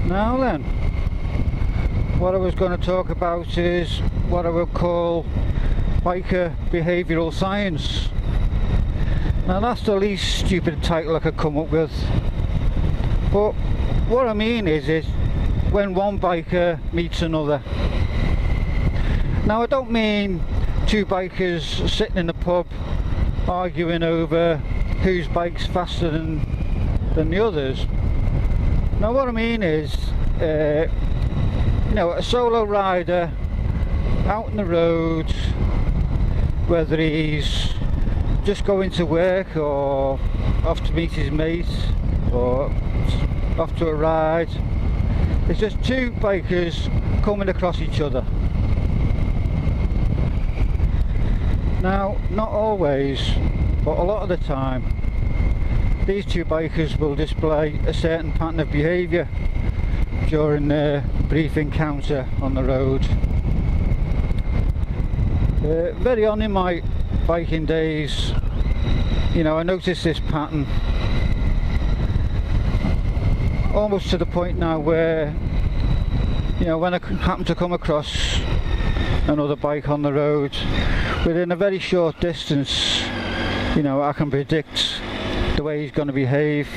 Now then, what I was going to talk about is what I would call biker behavioural science. Now that's the least stupid title I could come up with, but what I mean is when one biker meets another. Now I don't mean two bikers sitting in a pub arguing over whose bike's faster than the others. Now what I mean is, you know, a solo rider out on the road, whether he's just going to work or off to meet his mate or off to a ride, it's just two bikers coming across each other. Now, not always, but a lot of the time, these two bikers will display a certain pattern of behaviour during their brief encounter on the road. Very on in my biking days, you know, I noticed this pattern almost to the point now where, you know, when I happen to come across another bike on the road within a very short distance, you know, I can predict the way he's going to behave.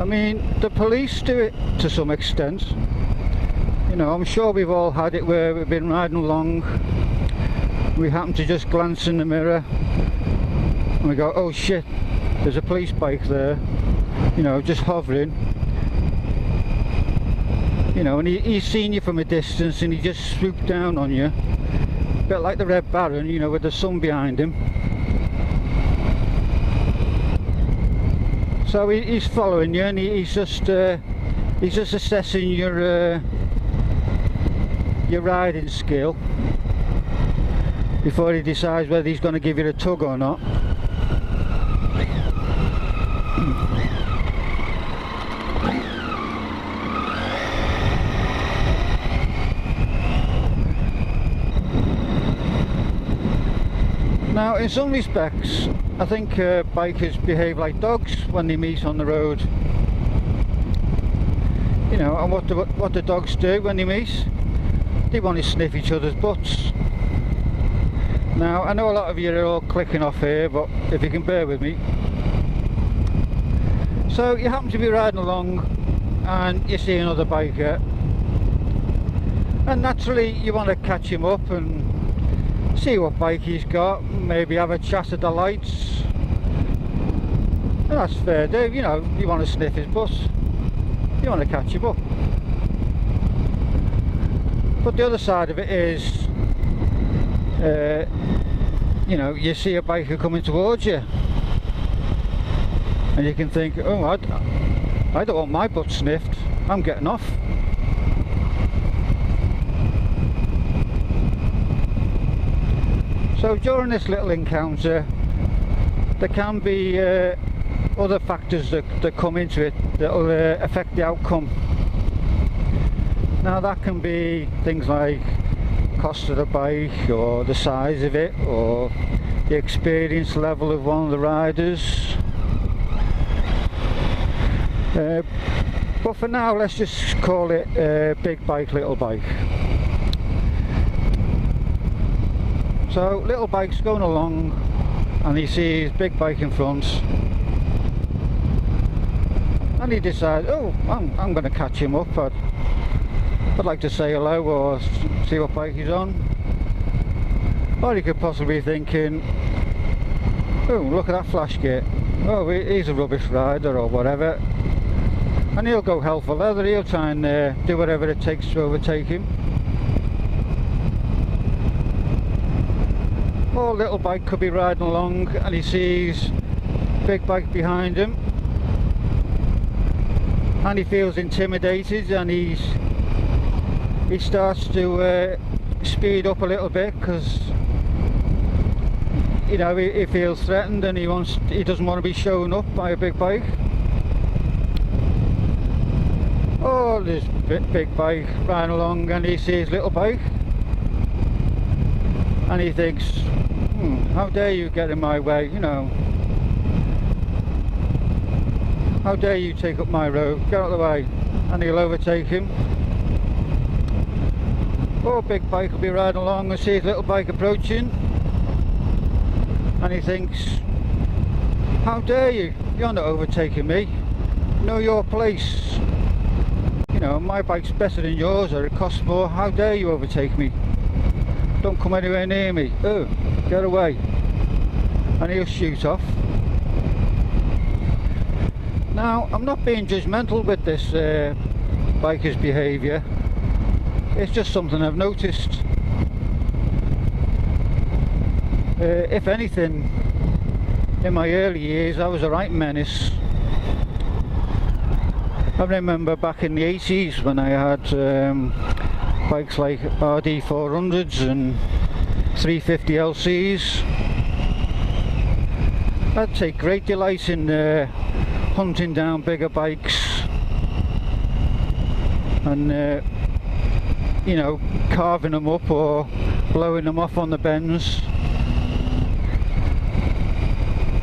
I mean, the police do it to some extent. You know, I'm sure we've all had it where we've been riding along, we happen to just glance in the mirror and we go, oh shit, there's a police bike there, you know, just hovering. You know, and he's seen you from a distance and he just swooped down on you. A bit like the Red Baron, you know, with the sun behind him. So he's following you and he's just assessing your riding skill before he decides whether he's going to give you a tug or not. Now, in some respects, I think bikers behave like dogs when they meet on the road. You know, and what the dogs do when they meet? They want to sniff each other's butts. Now, I know a lot of you are all clicking off here, but if you can bear with me. So, you happen to be riding along and you see another biker, and naturally you want to catch him up and see what bike he's got, maybe have a chat at the lights. And that's fair do, you know, you want to sniff his butt, you want to catch him up. But the other side of it is, you know, you see a biker coming towards you and you can think, oh, I don't want my butt sniffed, I'm getting off. So during this little encounter, there can be other factors that come into it that will affect the outcome. Now that can be things like cost of the bike, or the size of it, or the experience level of one of the riders. But for now, let's just call it big bike, little bike. So little bike's going along and he sees big bike in front and he decides, oh, I'm going to catch him up. I'd like to say hello or see what bike he's on. Or he could possibly be thinking, oh, look at that flash gate, oh, he's a rubbish rider or whatever, and he'll go hell for leather, he'll try and do whatever it takes to overtake him. Or little bike could be riding along and he sees big bike behind him and he feels intimidated and he starts to speed up a little bit because, you know, he feels threatened and he doesn't want to be shown up by a big bike. Or this big bike riding along and he sees little bike and he thinks, how dare you get in my way, you know. How dare you take up my road? Get out of the way. And he'll overtake him. Poor big bike will be riding along and see his little bike approaching, and he thinks, how dare you? You're not overtaking me. Know your place. You know, my bike's better than yours, or it costs more. How dare you overtake me? Don't come anywhere near me. Oh, get away. And he'll shoot off. Now, I'm not being judgmental with this biker's behaviour. It's just something I've noticed. If anything, in my early years I was a right menace. I remember back in the 80s when I had bikes like RD 400s and 350 LCs. I'd take great delight in hunting down bigger bikes and you know, carving them up or blowing them off on the bends,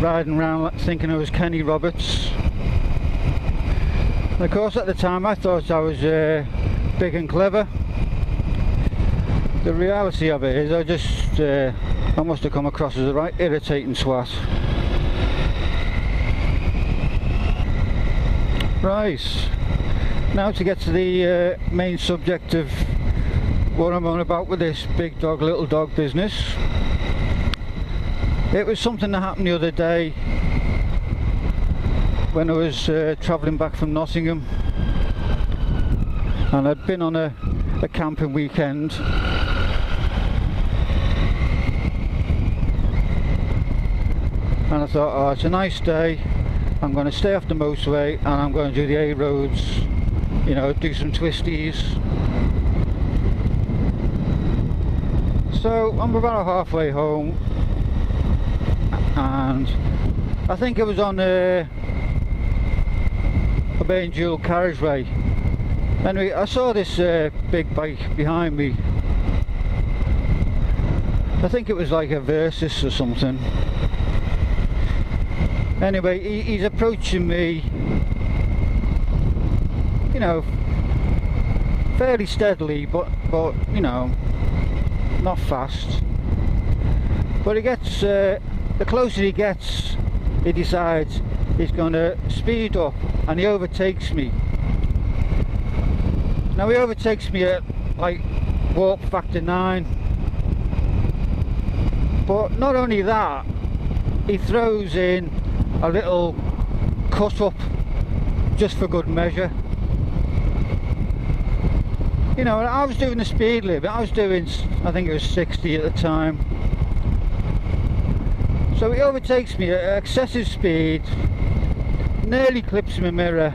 riding around thinking I was Kenny Roberts. And of course at the time I thought I was big and clever. The reality of it is I must have come across as a right irritating swat. Right, now to get to the main subject of what I'm on about with this big dog little dog business. It was something that happened the other day when I was travelling back from Nottingham, and I'd been on a camping weekend, and I thought, oh, it's a nice day, I'm going to stay off the motorway and I'm going to do the A roads, you know, do some twisties. So I'm about halfway home, and I think it was on a main dual carriageway. Anyway, I saw this big bike behind me. I think it was like a Versus or something. Anyway, he's approaching me, you know, fairly steadily, but you know, not fast. But he gets, the closer he gets, he decides he's going to speed up, and he overtakes me. Now he overtakes me at like warp factor 9. But not only that, he throws in a little cut up just for good measure. You know, I was doing the speed limit. I was doing, I think it was 60 at the time. So he overtakes me at excessive speed, nearly clips my mirror,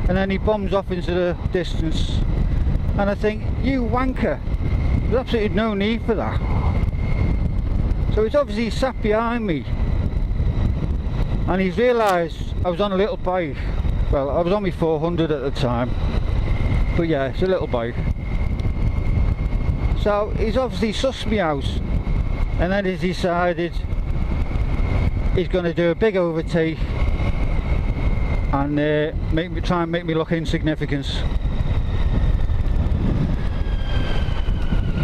and then he bombs off into the distance. And I think, you wanker, there's absolutely no need for that. So he's obviously sat behind me, and he's realised I was on a little bike. Well, I was on my 400 at the time. But yeah, it's a little bike. So he's obviously sussed me out, and then he's decided he's going to do a big overtake and try and make me look insignificant.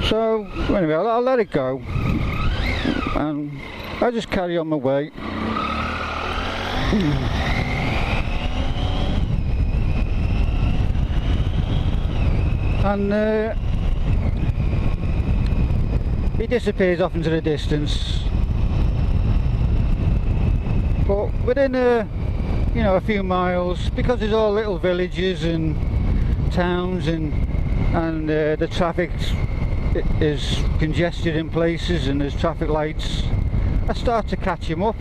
So anyway, I'll let it go, and I'll just carry on my way. And he disappears off into the distance. But within you know, a few miles, because there's all little villages and towns, and the traffic is congested in places, and there's traffic lights, I start to catch him up.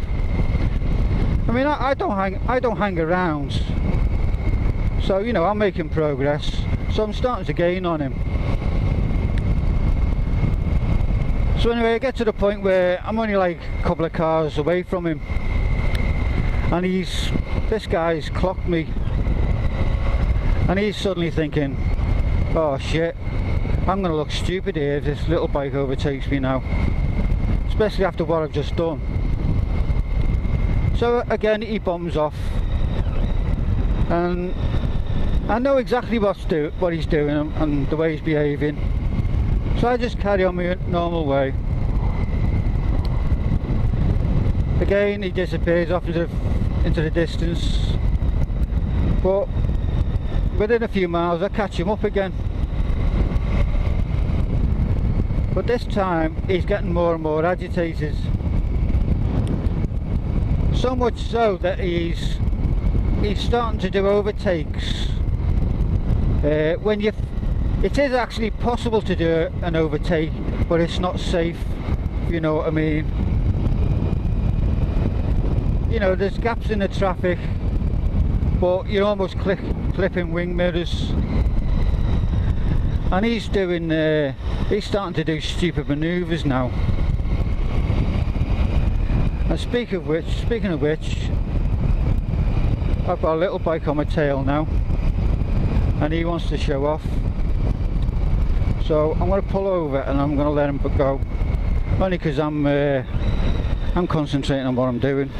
I mean, I don't hang around, so you know, I'm making progress. So I'm starting to gain on him. So anyway, I get to the point where I'm only like a couple of cars away from him, and this guy's clocked me, and he's suddenly thinking, oh shit, I'm going to look stupid here if this little bike overtakes me now, especially after what I've just done. So again, he bombs off, and I know exactly what he's doing and the way he's behaving, so I just carry on my normal way. Again, he disappears off into the distance, but within a few miles I catch him up again. But this time he's getting more and more agitated, so much so that he's starting to do overtakes. It is actually possible to do an overtake, but it's not safe, if you know what I mean. You know, there's gaps in the traffic, but you're almost clipping wing mirrors. And he's starting to do stupid manoeuvres now. And speaking of which, I've got a little bike on my tail now, and he wants to show off. So I'm going to pull over and I'm going to let him go, only because I'm concentrating on what I'm doing.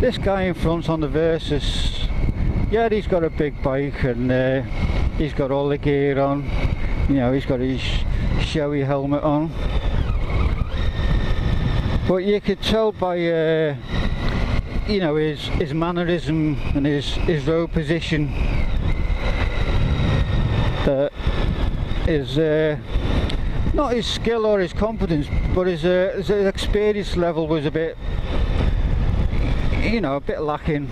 This guy in front on the Versus, yeah, he's got a big bike and he's got all the gear on, you know, he's got his showy helmet on, but you could tell by you know, his mannerism and his road position that his not his skill or his competence, but his experience level was a bit, you know, a bit lacking.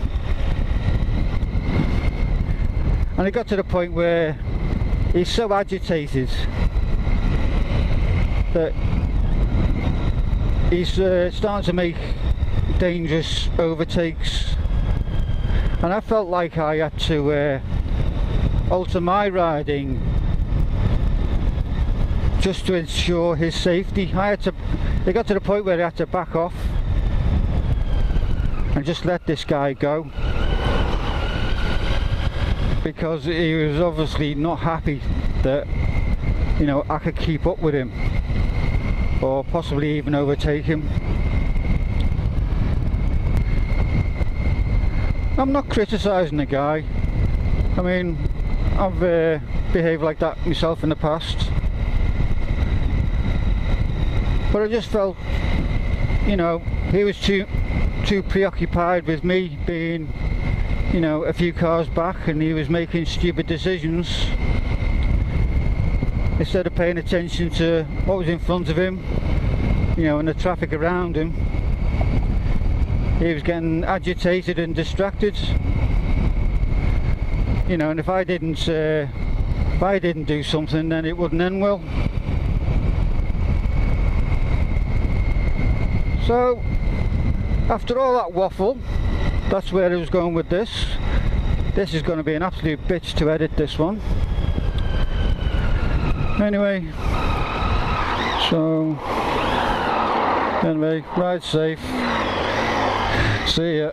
And it got to the point where he's so agitated that he's starting to make dangerous overtakes, and I felt like I had to alter my riding just to ensure his safety. It got to the point where I had to back off and just let this guy go, because he was obviously not happy that, you know, I could keep up with him or possibly even overtake him. I'm not criticising the guy. I mean, I've behaved like that myself in the past, but I just felt, you know, he was too preoccupied with me being, you know, a few cars back, and he was making stupid decisions instead of paying attention to what was in front of him, you know, and the traffic around him. He was getting agitated and distracted, you know, and if I didn't do something, then it wouldn't end well. So after all that waffle, that's where I was going with this. This is going to be an absolute bitch to edit, this one. Anyway, ride safe. See ya.